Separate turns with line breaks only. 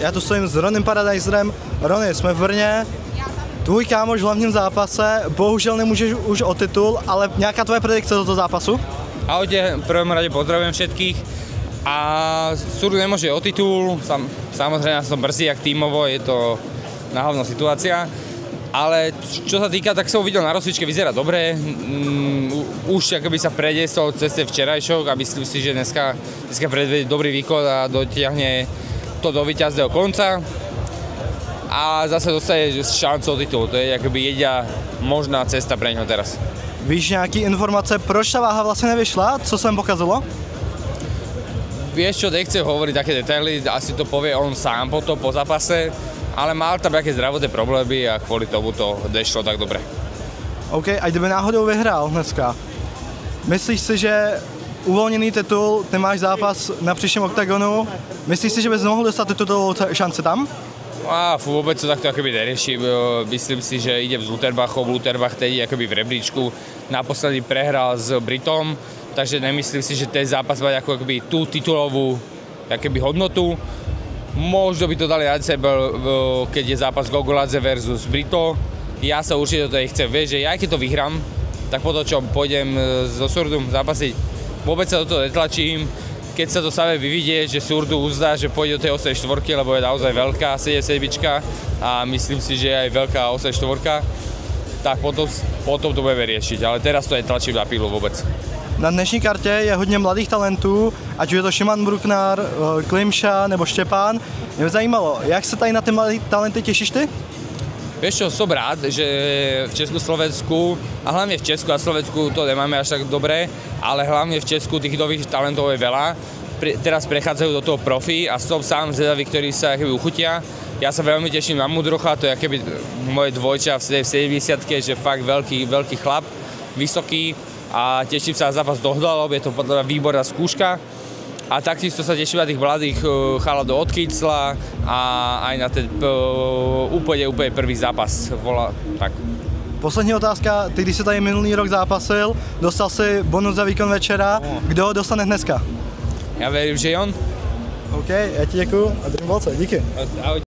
já tu stojím s Ronym Paradajzerem. Rony, jsme v Brně. Tvůj kámoš v hlavním zápase, bohužel nemůžeš už o titul, ale nějaká tvoje predikce do toho zápasu?
Ahojte, v prvom rade pozdravujem všetkých. A Surdu nemôže o titul, samozrejme som brzí, jak tímovo, je to náhavná situácia. Ale čo sa týka, tak som videl na rozcvičke, vyzerá dobre. Už akoby sa prediesol cez ten včerajšok a myslím si, že dneska predvedie dobrý výkon a dotiahne to do víťazného konca. A zase dostane šancu o titul, to je akoby jediná možná cesta pre něho teraz.
Víš nějaký informace, proč ta váha vlastně nevyšla? Co se pokazilo?
Vieš čo, nechcem hovoriť také detaily, asi to povie on sám po zápase, ale mal tam nejaké zdravotné problémy a kvôli tomu to nešlo tak dobre.
OK, a kdyby náhodou vyhrál dneska, myslíš si, že uvolněný titul, ty máš zápas na příštím oktagonu, myslíš si, že bys mohl dostat titulovou šanci tam?
A vôbec to takto akoby neriešim. Myslím si, že idem s Lutherbachom. Lutherbach tedy akoby v rebríčku naposledy prehral s Britom, takže nemyslím si, že ten zápas má akoby tú titulovú akoby hodnotu. Možno by to dali na sebe, keď je zápas Gogoladze versus Brito. Ja sa určite do toho chcem. Vieš, že ja keď to vyhrám, tak potom čo pôjdem so Surdom zápasiť, vôbec sa do toho netlačím. Keď sa to samé vyvidie, že Surdu uzdá, že pôjde do tej 8-4, lebo je naozaj veľká 7-7 a myslím si, že je aj veľká 8-4, tak potom to budeme riešiť, ale teraz to netlačím na pilu vôbec.
Na dnešní kartě je hodně mladých talentů, ať už je to Šimon Bruckner, Klimša nebo Štěpán. Mě by zajímalo, jak se tady na ty mladé talenty těšíš ty?
Vieš čo, som rád, že v Česku, Slovensku a hlavne v Česku a Slovensku to nemáme až tak dobre, ale hlavne v Česku tých nových talentov je veľa. Teraz prechádzajú do toho profi a som sám zvedavý, ktorí sa akoby uchutia. Ja sa veľmi teším na Mudrocha, to je akoby moje dvojča v 70-ke, že fakt veľký chlap, vysoký a teším sa na zápas dohľadom, je to podľa mňa výborná skúška. A takisto sa teším na tých mladých chaladov od Kycla a aj na ten úplně prvý zápas. Tak.
Poslední otázka, ty když jsi tady minulý rok zápasil, dostal si bonus za výkon večera, kdo ho dostane dneska?
Ja verím, že on.
OK, já ti děkuju a držím palce, díky.
Ahoj.